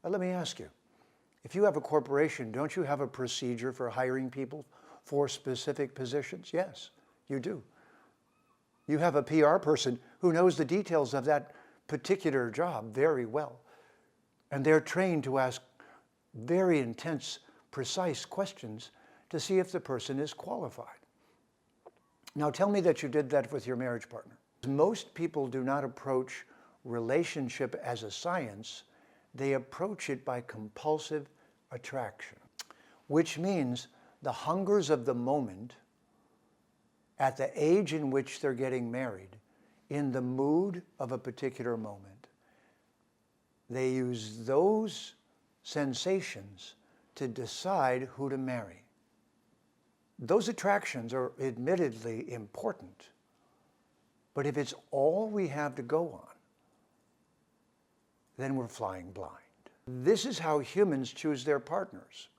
Let me ask you, if you have a corporation, don't you have a procedure for hiring people for specific positions? Yes, you do. You have a PR person who knows the details of that particular job very well. And they're trained to ask very intense, precise questions to see if the person is qualified. Now tell me that you did that with your marriage partner. Most people do not approach relationship as a science. They approach it by compulsive attraction, which means the hungers of the moment at the age in which they're getting married, in the mood of a particular moment. They use those sensations to decide who to marry. Those attractions are admittedly important, but if it's all we have to go on, then we're flying blind. This is how humans choose their partners.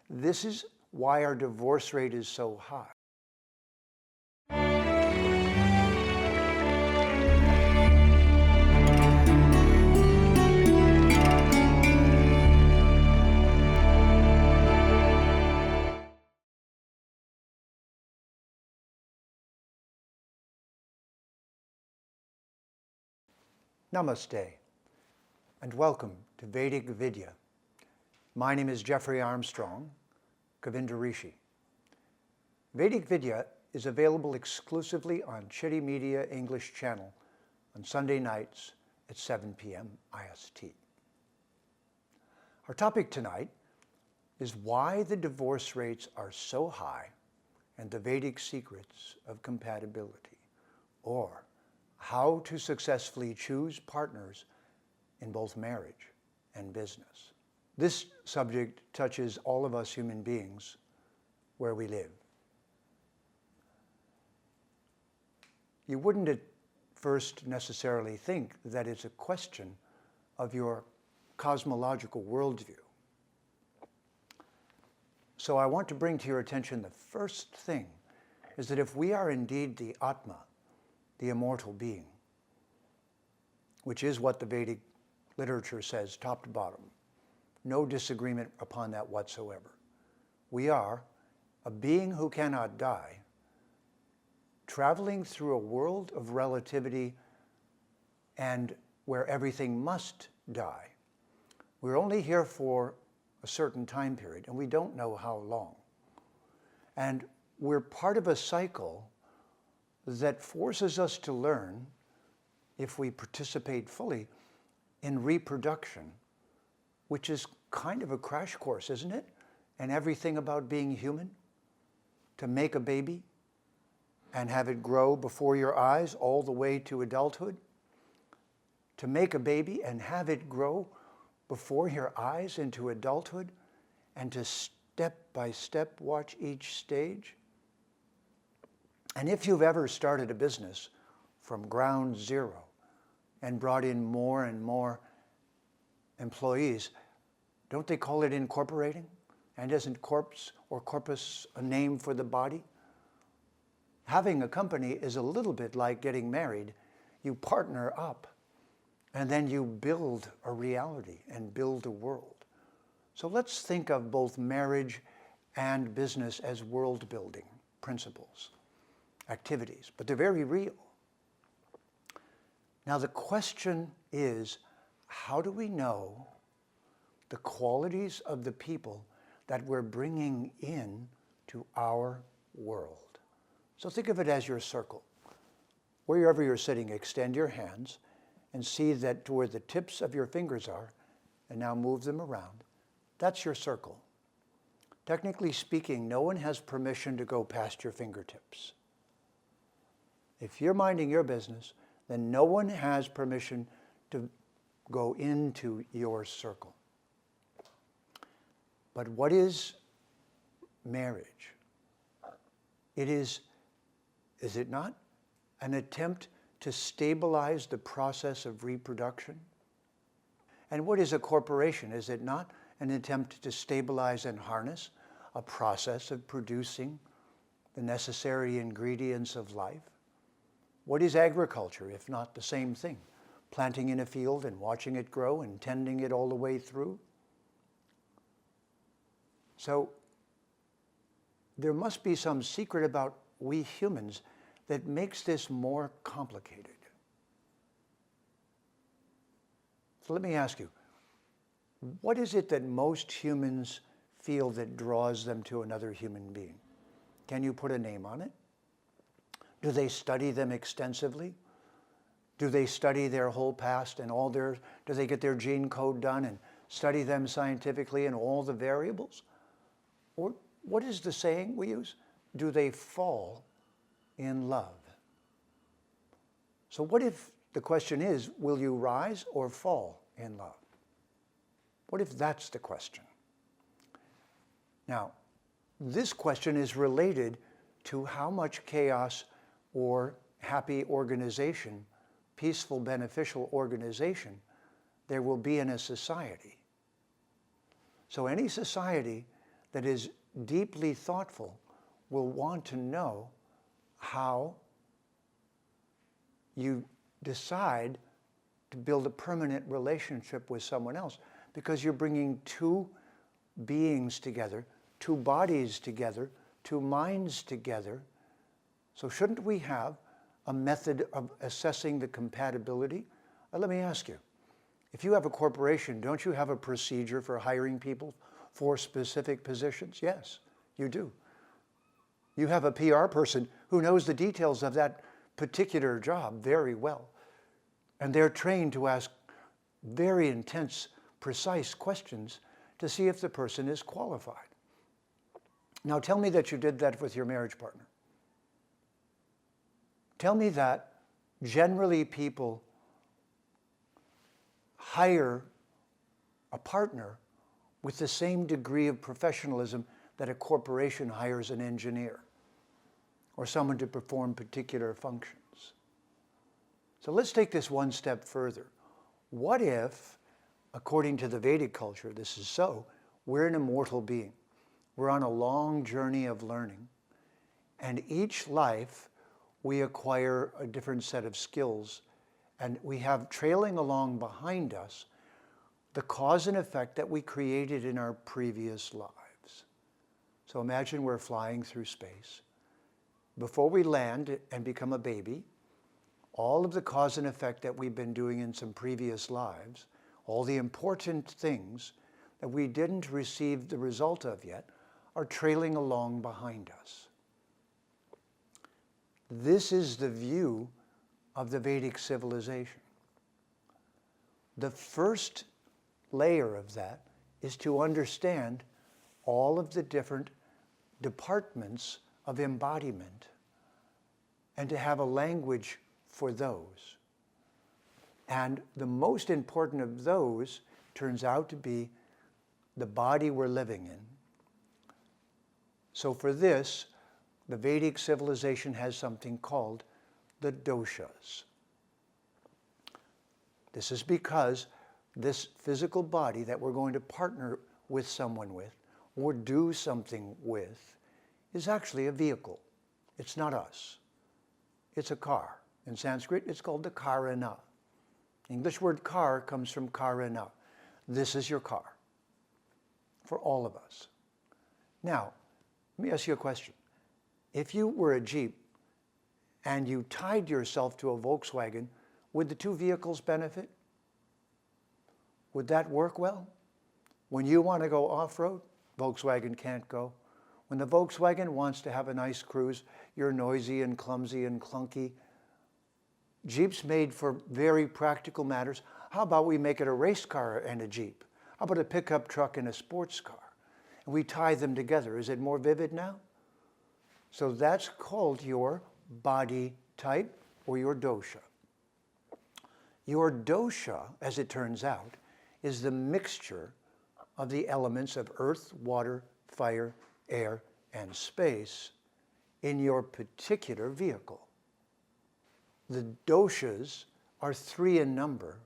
This is why our divorce rate is so high. Namaste, and welcome to Vedic Vidya. My name is Jeffrey Armstrong, Govinda Rishi. Vedic Vidya is available exclusively on Citti Media English channel on Sunday nights at 7 p.m. IST. Our topic tonight is why the divorce rates are so high and the Vedic secrets of compatibility, or how to successfully choose partners in both marriage and business. This subject touches all of us human beings where we live. You wouldn't at first necessarily think that it's a question of your cosmological worldview. So I want to bring to your attention the first thing is that if we are indeed the Atma, the immortal being, which is what the Vedic literature says top to bottom, no disagreement upon that whatsoever. We are a being who cannot die, traveling through a world of relativity and where everything must die. We're only here for a certain time period, and we don't know how long. And we're part of a cycle that forces us to learn, if we participate fully, in reproduction, which is kind of a crash course, isn't it? And everything about being human, to make a baby and have it grow before your eyes all the way to adulthood, to make a baby and have it grow before your eyes into adulthood, and to step by step watch each stage. And if you've ever started a business from ground zero and brought in more and more employees, don't they call it incorporating? And isn't corpse or corpus a name for the body? Having a company is a little bit like getting married. You partner up, and then you build a reality and build a world. So let's think of both marriage and business as world-building principles, activities, but they're very real. Now the question is, how do we know the qualities of the people that we're bringing in to our world? So think of it as your circle. Wherever you're sitting, extend your hands and see that to where the tips of your fingers are, and now move them around. That's your circle. Technically speaking, no one has permission to go past your fingertips. If you're minding your business, then no one has permission to go into your circle. But what is marriage? It is it not, an attempt to stabilize the process of reproduction? And what is a corporation? Is it not an attempt to stabilize and harness a process of producing the necessary ingredients of life? What is agriculture, if not the same thing? planting in a field and watching it grow and tending it all the way through. So there must be some secret about we humans that makes this more complicated. So let me ask you, what is it that most humans feel that draws them to another human being? Can you put a name on it? Do they study them extensively? Do they study their whole past and do they get their gene code done and study them scientifically and all the variables? Or what is the saying we use? Do they fall in love? So what if the question is, will you rise or fall in love? What if that's the question? Now, this question is related to how much chaos or happy organization, peaceful, beneficial organization there will be in a society. So any society that is deeply thoughtful will want to know how you decide to build a permanent relationship with someone else, because you're bringing two beings together, two bodies together, two minds together. So shouldn't we have a method of assessing the compatibility? Let me ask you, if you have a corporation, don't you have a procedure for hiring people for specific positions? Yes, you do. You have a PR person who knows the details of that particular job very well. And they're trained to ask very intense, precise questions to see if the person is qualified. Now tell me that you did that with your marriage partner. Tell me that generally people hire a partner with the same degree of professionalism that a corporation hires an engineer or someone to perform particular functions. So let's take this one step further. What if, according to the Vedic culture, this is so, we're an immortal being. We're on a long journey of learning, and each life we acquire a different set of skills, and we have trailing along behind us the cause and effect that we created in our previous lives. So imagine we're flying through space. Before we land and become a baby, all of the cause and effect that we've been doing in some previous lives, all the important things that we didn't receive the result of yet, are trailing along behind us. This is the view of the Vedic civilization. The first layer of that is to understand all of the different departments of embodiment and to have a language for those. And the most important of those turns out to be the body we're living in. So for this, the Vedic civilization has something called the doshas. This is because this physical body that we're going to partner with someone with or do something with is actually a vehicle. It's not us. It's a car. In Sanskrit, it's called the karana. English word car comes from karana. This is your car for all of us. Now, let me ask you a question. If you were a Jeep and you tied yourself to a Volkswagen, would the two vehicles benefit? Would that work well? When you want to go off-road, Volkswagen can't go. When the Volkswagen wants to have a nice cruise, you're noisy and clumsy and clunky. Jeep's made for very practical matters. How about we make it a race car and a Jeep? How about a pickup truck and a sports car? And we tie them together. Is it more vivid now? So that's called your body type or your dosha. Your dosha, as it turns out, is the mixture of the elements of earth, water, fire, air, and space in your particular vehicle. The doshas are 3 in number.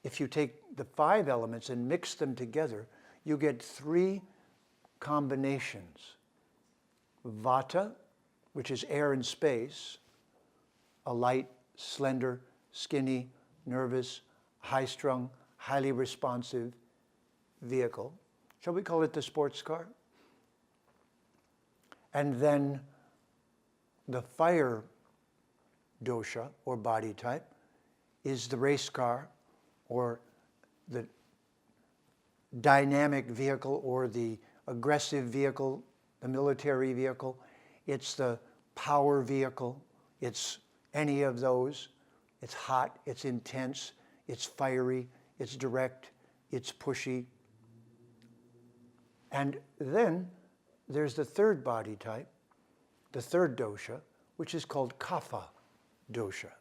If you take the 5 elements and mix them together, you get 3 combinations. Vata, which is air and space, a light, slender, skinny, nervous, high-strung, highly responsive vehicle. Shall we call it the sports car? And then the fire dosha, or body type, is the race car, or the dynamic vehicle, or the aggressive vehicle, the military vehicle. It's the power vehicle. It's any of those. It's hot, it's intense, it's fiery, it's direct, it's pushy. And then there's the third body type, the third dosha, which is called kapha dosha.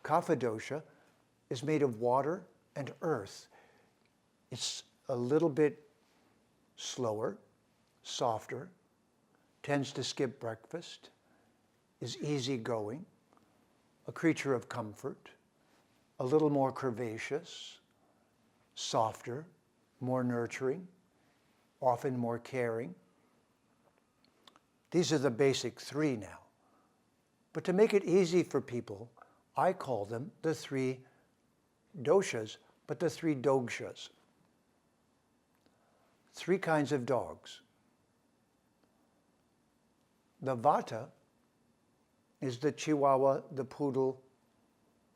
Kapha dosha is made of water and earth. It's a little bit slower, softer, tends to skip breakfast, is easygoing, a creature of comfort, a little more curvaceous, softer, more nurturing, often more caring. These are the basic three now. But to make it easy for people, I call them the three doshas, but the three dogshas. Three kinds of dogs. The vata is the chihuahua, the poodle,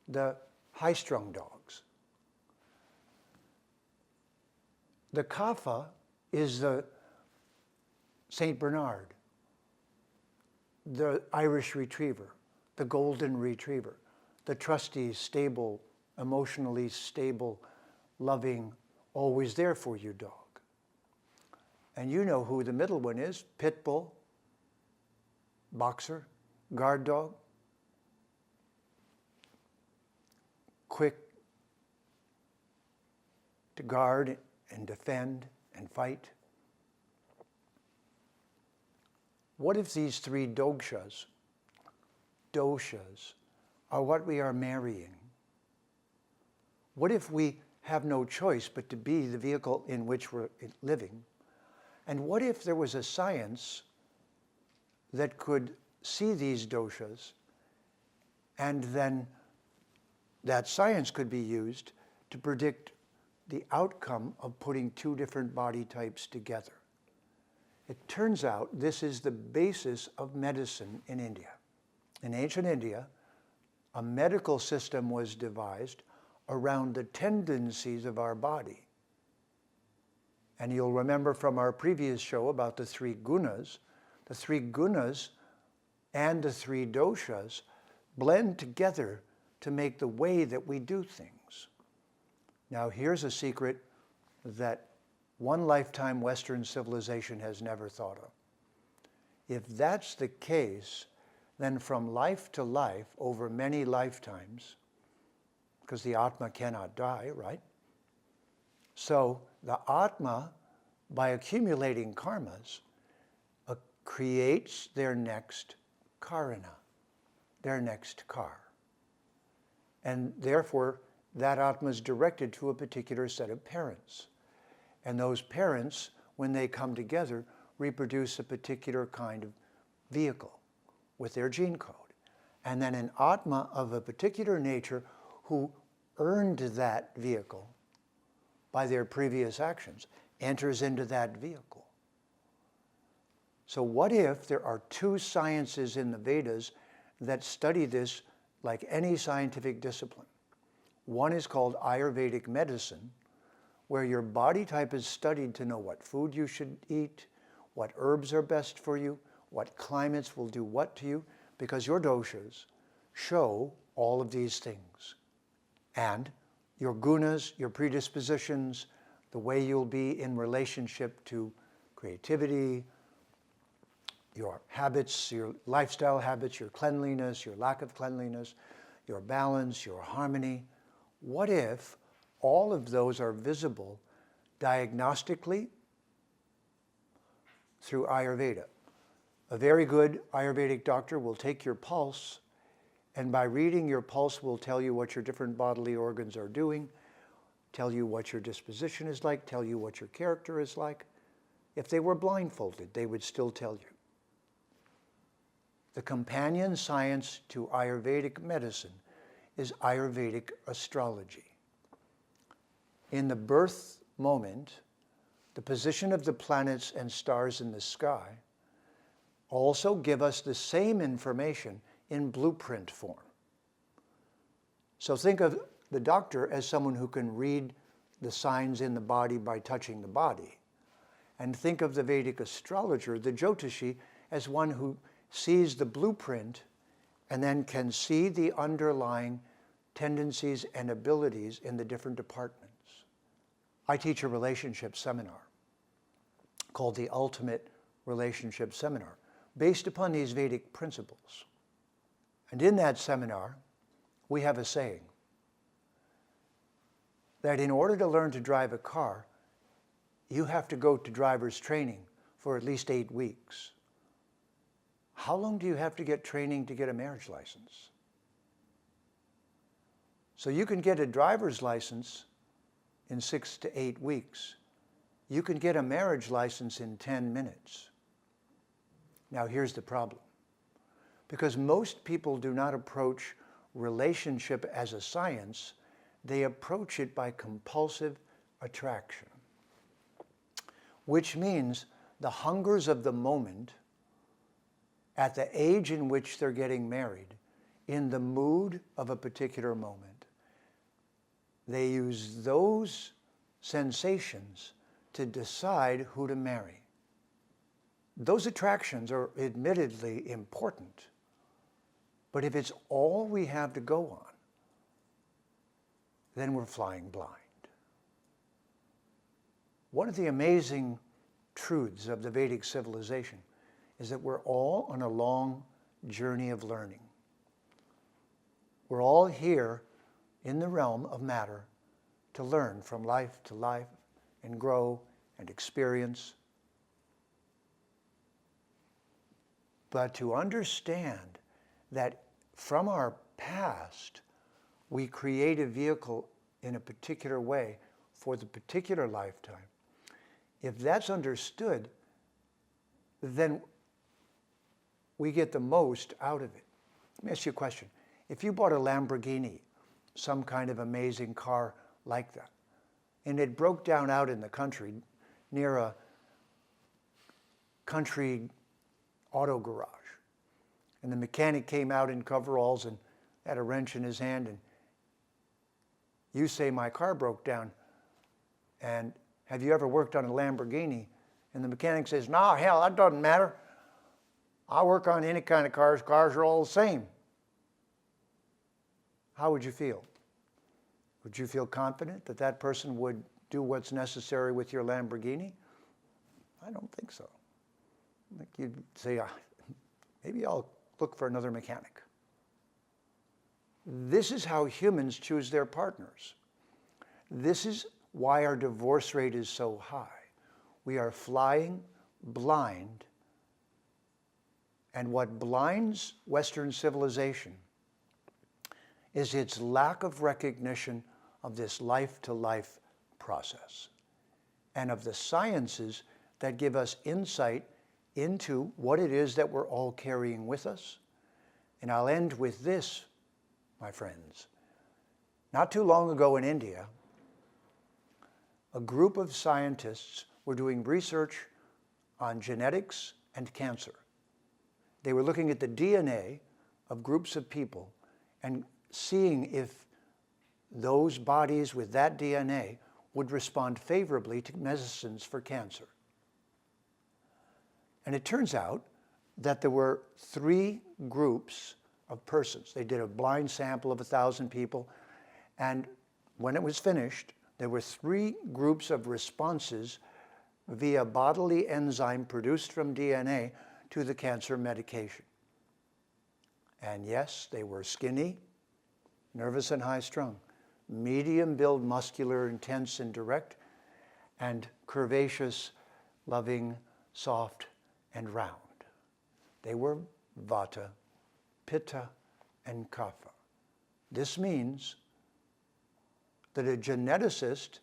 the high-strung dogs. The kapha is the Saint Bernard, the Irish retriever, the golden retriever, the trusty, stable, emotionally stable, loving, always there for you dog. And you know who the middle one is: pit bull, boxer, guard dog, quick to guard and defend and fight. What if these three doshas are what we are marrying? What if we have no choice but to be the vehicle in which we're living? And what if there was a science that could see these doshas, and then that science could be used to predict the outcome of putting two different body types together? It turns out this is the basis of medicine in India. In ancient India, a medical system was devised around the tendencies of our body. And you'll remember from our previous show about the three gunas and the three doshas blend together to make the way that we do things. Now here's a secret that one lifetime Western civilization has never thought of. If that's the case, then from life to life, over many lifetimes, because the Atma cannot die, right? So the Atma, by accumulating karmas, creates their next karana, their next car. And therefore, that Atma is directed to a particular set of parents. And those parents, when they come together, reproduce a particular kind of vehicle with their gene code. And then an Atma of a particular nature who earned that vehicle by their previous actions enters into that vehicle. So what if there are two sciences in the Vedas that study this like any scientific discipline? One is called Ayurvedic medicine, where your body type is studied to know what food you should eat, what herbs are best for you, what climates will do what to you, because your doshas show all of these things. And your gunas, your predispositions, the way you'll be in relationship to creativity, your habits, your lifestyle habits, your cleanliness, your lack of cleanliness, your balance, your harmony. What if all of those are visible diagnostically through Ayurveda? A very good Ayurvedic doctor will take your pulse, and by reading your pulse will tell you what your different bodily organs are doing, tell you what your disposition is like, tell you what your character is like. If they were blindfolded, they would still tell you. The companion science to Ayurvedic medicine is Ayurvedic astrology. In the birth moment, the position of the planets and stars in the sky also give us the same information in blueprint form. So think of the doctor as someone who can read the signs in the body by touching the body. And think of the Vedic astrologer, the Jyotishi, as one who sees the blueprint and then can see the underlying tendencies and abilities in the different departments. I teach a relationship seminar called the Ultimate Relationship Seminar, based upon these Vedic principles. And in that seminar, we have a saying that in order to learn to drive a car, you have to go to driver's training for at least 8 weeks. How long do you have to get training to get a marriage license? So you can get a driver's license in 6 to 8 weeks. You can get a marriage license in 10 minutes. Now here's the problem. Because most people do not approach relationship as a science, they approach it by compulsive attraction, which means the hungers of the moment at the age in which they're getting married, in the mood of a particular moment. They use those sensations to decide who to marry. Those attractions are admittedly important, but if it's all we have to go on, then we're flying blind. One of the amazing truths of the Vedic civilization is that we're all on a long journey of learning. We're all here in the realm of matter to learn from life to life and grow and experience. But to understand that from our past, we create a vehicle in a particular way for the particular lifetime. If that's understood, then we get the most out of it. Let me ask you a question. If you bought a Lamborghini, some kind of amazing car like that, and it broke down out in the country near a country auto garage, and the mechanic came out in coveralls and had a wrench in his hand, and you say, my car broke down, and have you ever worked on a Lamborghini? And the mechanic says, no, hell, that doesn't matter. I work on any kind of cars. Cars are all the same. How would you feel? Would you feel confident that that person would do what's necessary with your Lamborghini? I don't think so. I think you'd say, maybe I'll look for another mechanic. This is how humans choose their partners. This is why our divorce rate is so high. We are flying blind, and what blinds Western civilization is its lack of recognition of this life-to-life process and of the sciences that give us insight into what it is that we're all carrying with us. And I'll end with this, my friends. Not too long ago in India, a group of scientists were doing research on genetics and cancer. They were looking at the DNA of groups of people and seeing if those bodies with that DNA would respond favorably to medicines for cancer. And it turns out that there were 3 groups of persons. They did a blind sample of 1,000 people, and when it was finished, there were 3 groups of responses via bodily enzyme produced from DNA to the cancer medication. And yes, they were skinny, nervous and high-strung, medium-build, muscular, intense and direct, and curvaceous, loving, soft, and round. They were Vata, Pitta, and Kapha. This means that a geneticist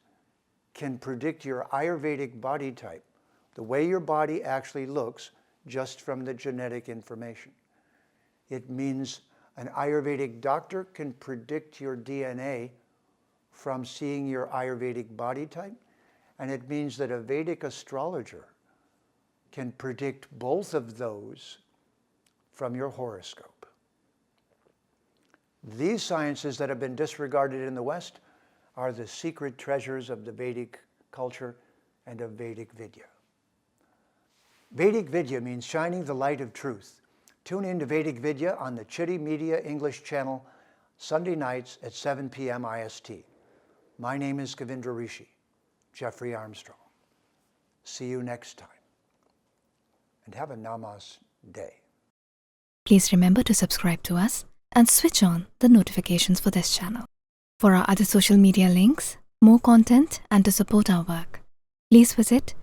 can predict your Ayurvedic body type, the way your body actually looks, just from the genetic information. It means An Ayurvedic doctor can predict your DNA from seeing your Ayurvedic body type, and it means that a Vedic astrologer can predict both of those from your horoscope. These sciences that have been disregarded in the West are the secret treasures of the Vedic culture and of Vedic Vidya. Vedic Vidya means shining the light of truth. Tune in to Vedic Vidya on the Citti Media English channel Sunday nights at 7 p.m. IST. My name is Kavindra Rishi, Jeffrey Armstrong. See you next time. And have a Namas day. Please remember to subscribe to us and switch on the notifications for this channel. For our other social media links, more content, and to support our work, please visit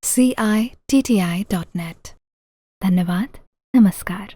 citti.net. Dhanyavad. Namaskar.